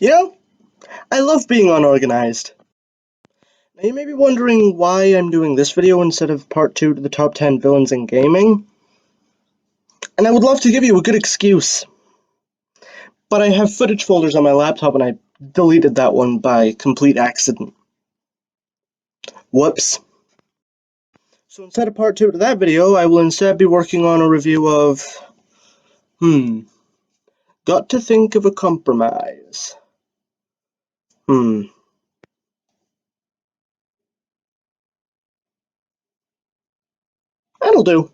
You know, I love being unorganized. Now you may be wondering why I'm doing this video instead of part 2 to the top 10 villains in gaming. And I would love to give you a good excuse. But I have footage folders on my laptop and I deleted that one by complete accident. Whoops. So instead of part 2 to that video, I will instead be working on a review of... Got to think of a compromise. That'll do.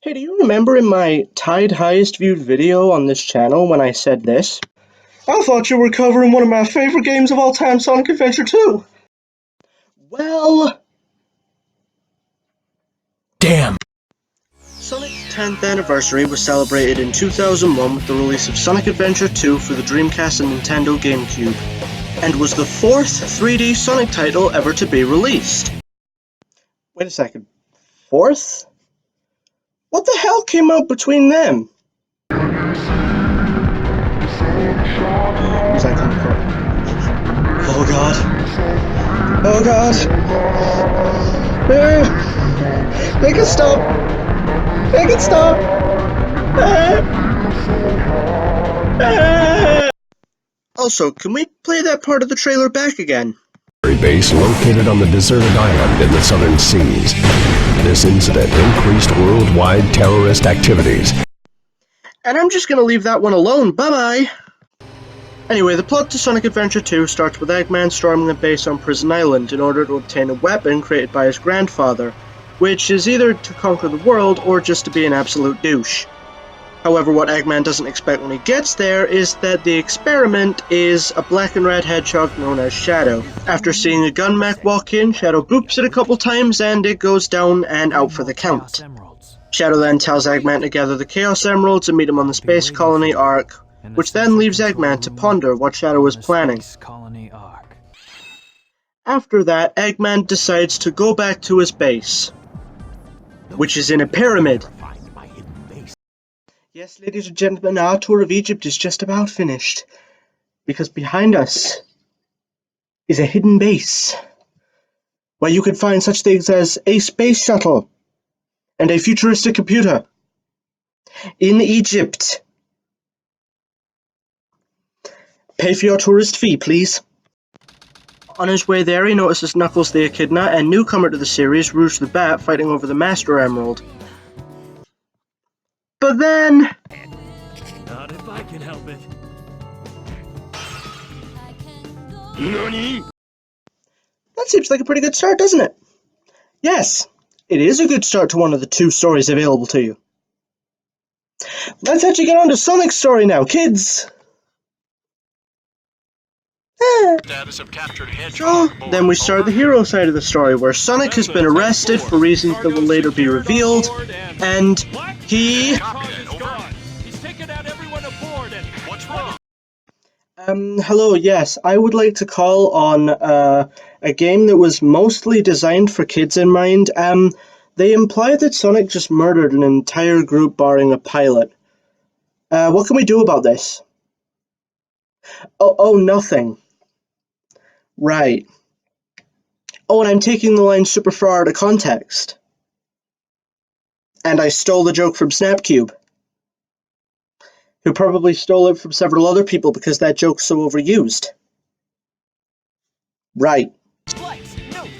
Hey, do you remember in my tied highest viewed video on this channel when I said this? I thought you were covering one of my favorite games of all time, Sonic Adventure 2. Well... Damn! Sonic's 10th anniversary was celebrated in 2001 with the release of Sonic Adventure 2 for the Dreamcast and Nintendo GameCube, and was the 4th 3D Sonic title ever to be released. Wait a second. 4th? What the hell came out between them? Who's that coming from? Oh god. Oh god. Make it stop. Make it stop. Also, can we play that part of the trailer back again? Base located on the deserted island in the southern seas. This incident increased worldwide terrorist activities. And I'm just gonna leave that one alone. Bye-bye! Anyway, the plot to Sonic Adventure 2 starts with Eggman storming a base on Prison Island in order to obtain a weapon created by his grandfather, which is either to conquer the world or just to be an absolute douche. However, what Eggman doesn't expect when he gets there is that the experiment is a black and red hedgehog known as Shadow. After seeing a gun mech walk in, Shadow boops it a couple times and it goes down and out for the count. Shadow then tells Eggman to gather the Chaos Emeralds and meet him on the Space Colony Ark, which then leaves Eggman to ponder what Shadow was planning. After that, Eggman decides to go back to his base, which is in a pyramid. Yes, ladies and gentlemen, our tour of Egypt is just about finished, because behind us is a hidden base, where you can find such things as a space shuttle and a futuristic computer in Egypt. Pay for your tourist fee, please. On his way there, he notices Knuckles the Echidna and newcomer to the series, Rouge the Bat, fighting over the Master Emerald. But then... Not if I can help it. NANI? That seems like a pretty good start, doesn't it? Yes, it is a good start to one of the 2 stories available to you. Let's actually get on to Sonic's story now, kids! So, then we start the hero side of the story, where Sonic has been arrested for reasons that will later be revealed, and he... hello, yes, I would like to call on a game that was mostly designed for kids in mind. They imply that Sonic just murdered an entire group barring a pilot. What can we do about this? Oh, nothing. Right. Oh, and I'm taking the line super far out of context. And I stole the joke from Snapcube, who probably stole it from several other people because that joke's so overused. Right.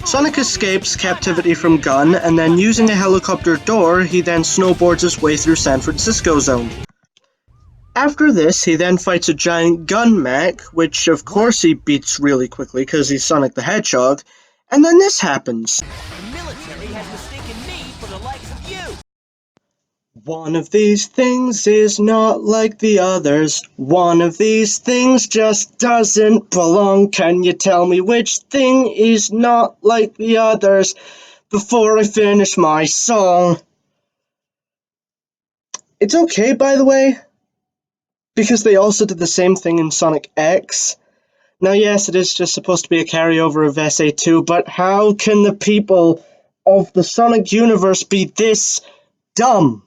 Sonic escapes captivity from Gun, and then using a helicopter door, he then snowboards his way through San Francisco Zone. After this, he then fights a giant gun mech, which of course he beats really quickly because he's Sonic the Hedgehog, and then this happens. The military has mistaken me for the likes of you! One of these things is not like the others. One of these things just doesn't belong. Can you tell me which thing is not like the others before I finish my song? It's okay, by the way, because they also did the same thing in Sonic X. Now, yes, it is just supposed to be a carryover of SA2, but how can the people of the Sonic universe be this dumb?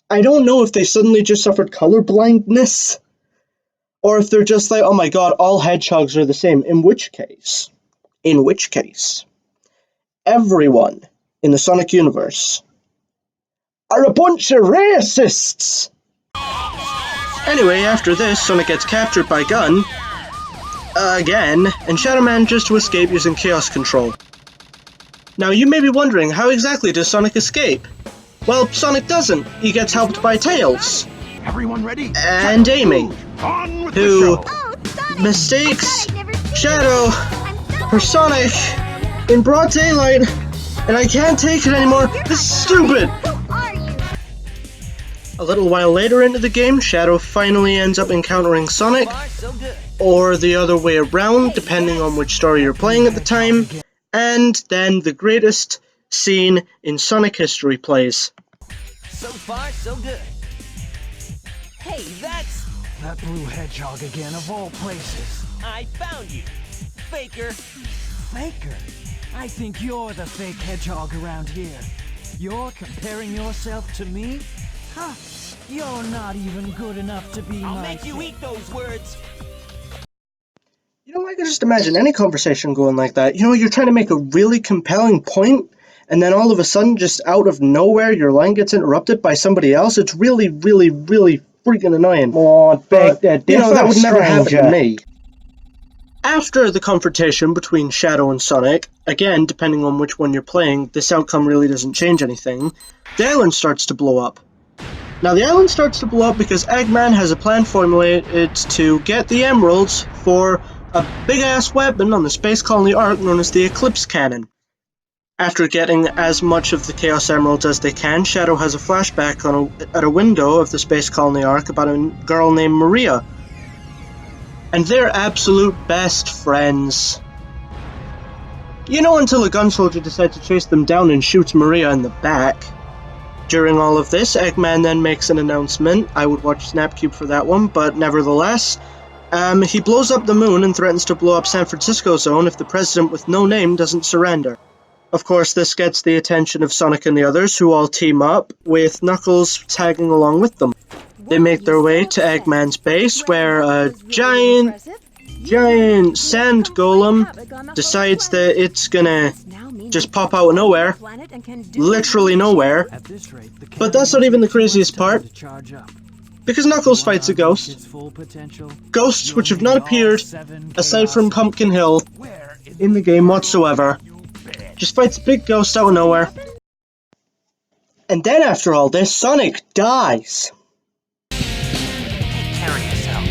I don't know if they suddenly just suffered color blindness, or if they're just like, oh my god, all hedgehogs are the same. In which case, everyone in the Sonic universe are a bunch of racists! Anyway, after this, Sonic gets captured by Gun, again, and Shadow manages to escape using Chaos Control. Now, you may be wondering, how exactly does Sonic escape? Well, Sonic doesn't. He gets helped by Tails. Everyone ready? And Amy, On with who the show. Oh, Sonic! mistakes I never seen Shadow I'm for Sonic in broad daylight, and I can't take it anymore. This is stupid! Who are you? A little while later into the game, Shadow finally ends up encountering Sonic, or the other way around, depending on which story you're playing at the time, and then the greatest scene in Sonic history plays. So far, so good. Hey, that's... That blue hedgehog again, of all places. I found you, Faker. Faker? I think you're the fake hedgehog around here. You're comparing yourself to me? Huh? You're not even good enough to be I'll my make you fake. eat those words. You know, I can just imagine any conversation going like that. You know, you're trying to make a really compelling point, and then all of a sudden, just out of nowhere, your line gets interrupted by somebody else. It's really, really, really freaking annoying. But, you know, that would never happen to me. After the confrontation between Shadow and Sonic, again, depending on which one you're playing, this outcome really doesn't change anything, the island starts to blow up. Now, the island starts to blow up because Eggman has a plan formulated to get the emeralds for a big-ass weapon on the Space Colony Ark known as the Eclipse Cannon. After getting as much of the Chaos Emeralds as they can, Shadow has a flashback at a window of the Space Colony Ark about a girl named Maria. And they're absolute best friends. You know, until a gun soldier decides to chase them down and shoots Maria in the back. During all of this, Eggman then makes an announcement. I would watch Snapcube for that one, but nevertheless, he blows up the moon and threatens to blow up San Francisco Zone if the president with no name doesn't surrender. Of course, this gets the attention of Sonic and the others, who all team up, with Knuckles tagging along with them. They make their way to Eggman's base, where a giant sand golem decides that it's gonna just pop out of nowhere, literally nowhere. At this rate, the But that's not even the craziest part, to charge up. because Knuckles fights a ghost. Its full potential. Ghosts which have not appeared, aside from Pumpkin Hill, in the game whatsoever. Just fights a big ghost out of nowhere. And then after all this, Sonic dies. Take care of yourself.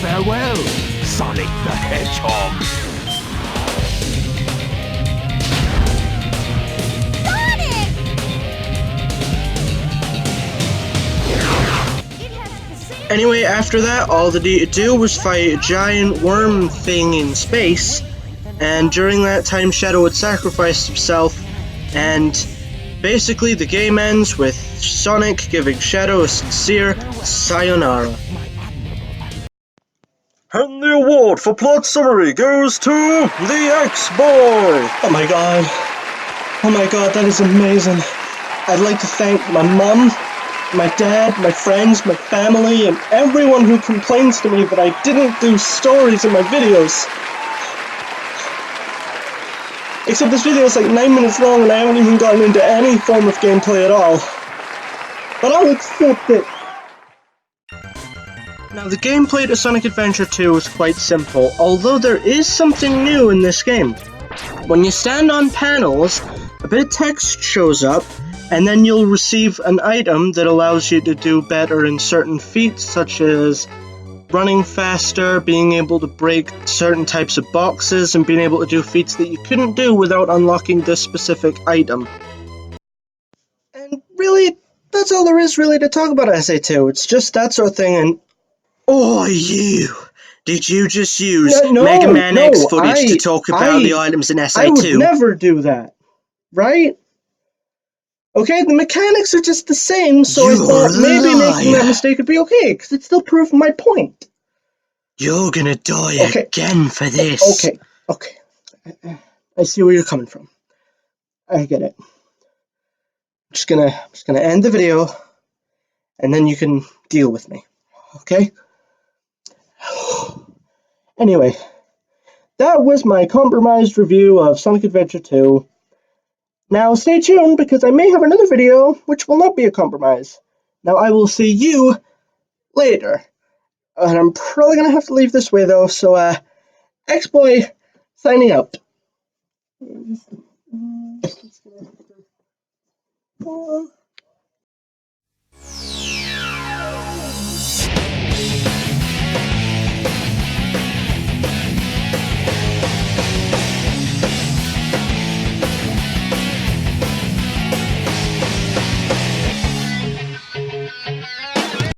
Farewell, Sonic the Hedgehog. Anyway, after that, all they needed to do was fight a giant worm thing in space, and during that time Shadow would sacrifice himself, and basically the game ends with Sonic giving Shadow a sincere sayonara. And the award for plot summary goes to the X-Boy! Oh my god, that is amazing. I'd like to thank my mum, my dad, my friends, my family, and everyone who complains to me that I didn't do stories in my videos. Except this video is like 9 minutes long and I haven't even gotten into any form of gameplay at all. But I'll accept it. Now the gameplay to Sonic Adventure 2 is quite simple, although there is something new in this game. When you stand on panels, a bit of text shows up, and then you'll receive an item that allows you to do better in certain feats, such as running faster, being able to break certain types of boxes, and being able to do feats that you couldn't do without unlocking this specific item. really, that's all there is really to talk about SA2. It's just that sort of thing, and... Oh, you! Did you just use Mega Man X footage to talk about the items in SA2? I would never do that, right? Okay, the mechanics are just the same, so I thought maybe making that mistake would be okay, because it still proved my point. You're gonna die again for this. Okay. I see where you're coming from. I get it. I'm just gonna end the video, and then you can deal with me, okay? Anyway, that was my compromised review of Sonic Adventure 2. Now stay tuned, because I may have another video which will not be a compromise. Now I will see you later. And I'm probably gonna have to leave this way though, so X-Boy signing out.